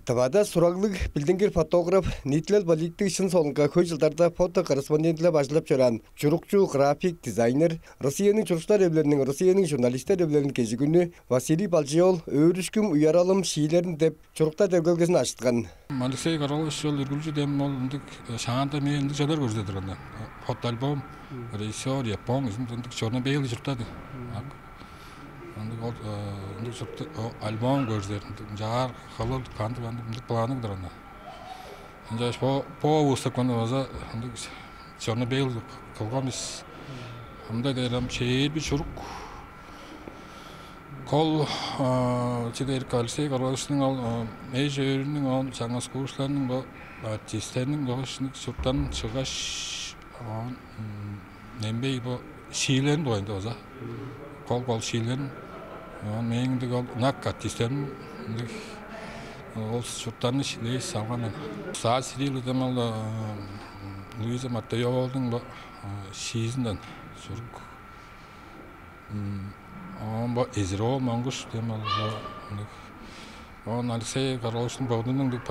Тавада сураглык билдингер фотограф Нитлел Баликтик шын солынға көй жылдарда фото корреспондентлі бажылап жүран чурукчу график дизайнер Россияның чуруштар evlerinin Россияның журналистер evlerinin кежі күні Василий Балжиол өрішкім уяралым шийлерін деп чурукта девгелгесін аштыған. Алексей Каролович жол үргүлчү дем ол шаңанда мен жолдар көрсөтүр анда. Фотоальбом, режиссер, япон, черно белый журтады. Андык журтты альбом көрсөтүр. Жар, халыл, канды планы дыр анда. Анда по устакон ваза черно белый кылгамыз. Анда дерам чейби чурук. Кол чидер Алексей Кароловичтин ал мейжеринин ал жаңа курсларынын бу артисттердин болушун журттан чыгаш нембей бу шийлерин доюнда оза. Кол шийлерин меңдик ал нак артисттердин ол журттан шилей салган. Саа сирилы демал Луиза Матееволдун бу шиизинден журук. Он бо Израил мангуш демал он Алексей Кароловичтин баудының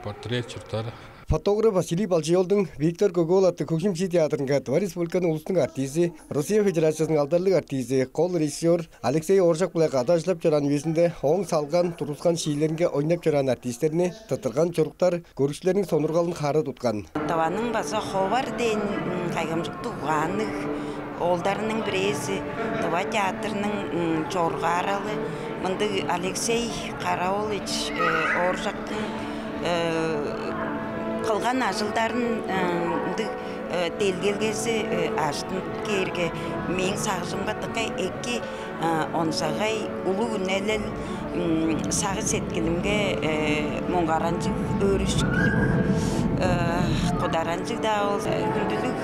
портрет чуртары. Фотограф Василий Балжиолдың Виктор Гогол атты Көкшімші театрынға Тва Республиканың улустың артисі, Россия Федерациясының алдарлық артисі, қол режиссер Алексей Оржак бұлайға аташылап жүран өзінде оң салған, тұрысқан шийлерінге ойнап жүран артистеріне тұттырған чоруқтар көрікшілерінің сонырғалын қары тұтқан. Таваның база ховар дейін қайғымжықты ғанық олдарының біресі, Тва театрының чорғаралы, мұнды Алексей Каролович Оржактың қылған ажылдарын телгелгесі аштын керге мен сағжымға тұқай әкке онсағай ұлы үнелел сағы сеткілімге мұңғаранжық өрішкілік қодаранжық да ол күнділік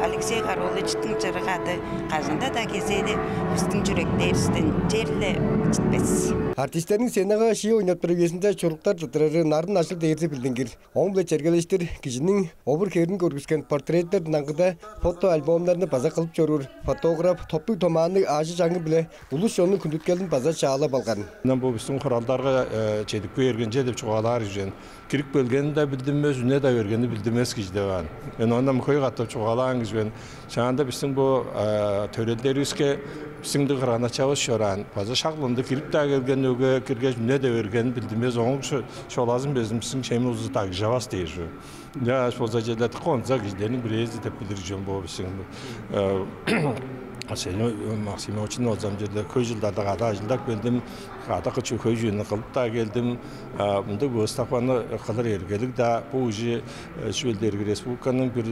Алексей Кароловичтің жырғады қажында да кезеді үстің жүректерістен жерлі жетпес. Артистердің сенаға ши ойнап тұру есінде чоруқтар тұтырары нарын ашыл дейірді білдіңгір. Оң біле чергелештер кішінің обыр керін көргіскен портреттер наңғыда фото альбомларыны база қылып көрір. Фотограф топпы томағаны ажы жаңы біле ұлыс жонын күндіткелін база шағала балған. Бұл біздің құралдарға чедіп көрген жедіп чуғалар жүрген. Кирик бөлгені де білдіміз, үне де өргені білдіміз кежде бар. Онdan көй қаттып чуғалаған кежбен. Шағанда біздің бұл төрелдер үске біздіңді қырана чауыз шоран. База шақлынды кирик де келген өге кіргеш үне де өргені білдіміз. Оң шолазым біздің шемі ұзы тағы жавас дейші. Я болса жерләті қонса кеждерінің бір езі деп білдір жөн бұл біздің. Максим очень отзам жерде көй жылдарда қада жылдап келдім, қада қычу көй жүйені қылып та келдім. Бұнды өстақпаны қылыр ергелік да бұл уже шөлдергі республиканың бір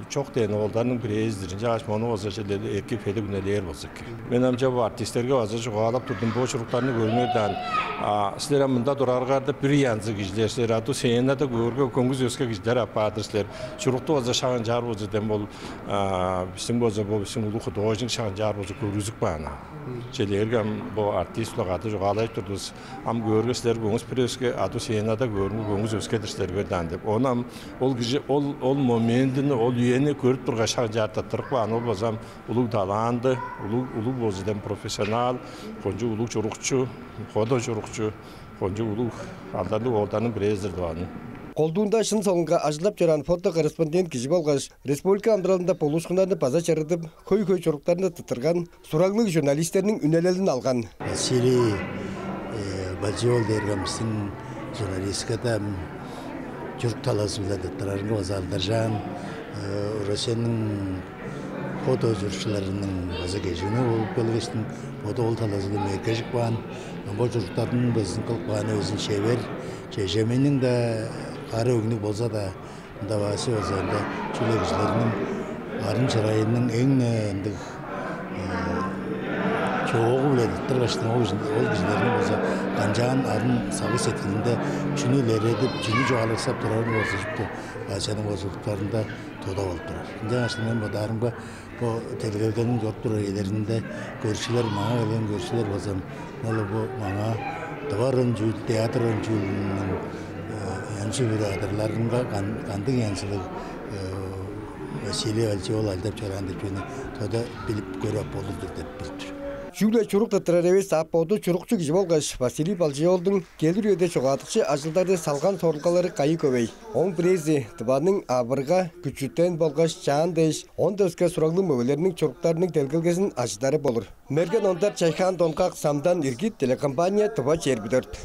çok değerli oğullarının bir ezdirici açmanı olsa şeyleri erkek fede güneliyer olsak. Ben amca bu artistlerge azıcık ağalap durdum bu çocuklarını görmeden. Sizler bunda durargarda bir yancı gizler. Sizler adı seyinde de görgü kongus özke gizler apadırlar. Çocukta azıcık şağıncar olsa dem bol bizim boza bu bizim uluğu doğacın şağıncar olsa görüzük bana. Şeylerge bu artistler adı ağalayıp durduz. Am görgü sizler kongus bir özke adı seyinde de görgü kongus özkedir sizler verden de. Onam ol momentini ol yeni görüp durga şağıncar tattırık var. Ol bazam uluğ talandı, uluğ bozudem profesyonel, koncu uluğ çocukçu, koda çocukçu, koncu uluğ aldandı oğuldanın bir ezdirdi var. Қолдуында шын соңға ажылап жүран фото-корреспондент кіші болғаш, республика амдыралында полушқындарды база чарыдып, көй-көй чорықтарында тұтырған, сұрағылық журналистерінің үнелелін алған. Василий Балжиол дергамыздың журналистикада жүрік таласында тұттырарыңға базалдыржан, Россияның фото жүршілерінің база кешіні болып көлгестің, фото ол таласында мекежік баған, бұл жүріктардың біздің қылып бағаны өзін шевер, шешеменің де қары өгінік болса да, давасы өзінде чүлегізлерінің арын шырайының ең çoğu bile tırlaştığın o güzlerin olsa kancağın arın sağlı setilinde çünüleri edip çünü çoğalıksap durarını bozuşuptu. Bahçenin bozuluklarında toda olup durar. Şimdi aslında ben badarımda bu televizyonin görüp durar yerlerinde görüşüler, bana gelen görüşüler bazım. Nolu bu bana duvar öncül, tiyatro öncülünün yansı bir adırlarında kandık yansılık Vasiliy Baljiol aldap çoğalandı çünkü toda bilip görüp olurdur deyip bildir. Şule çuruk tırar evi sappodu çurukçu kişi bolgaş Vasili Balcıyol'dun gelir öde çoğatıkçı acıldарды salgan sorunkaları kayı kövey. On prezi tıbanın abırga küçütten bolgaş çağın değiş, on dözke suraglı mövelerinin çuruklarının delgilgesin acıları bolur. Mergen onдар çaykan donkak samdan irgit telekampanya tıba çerbidört.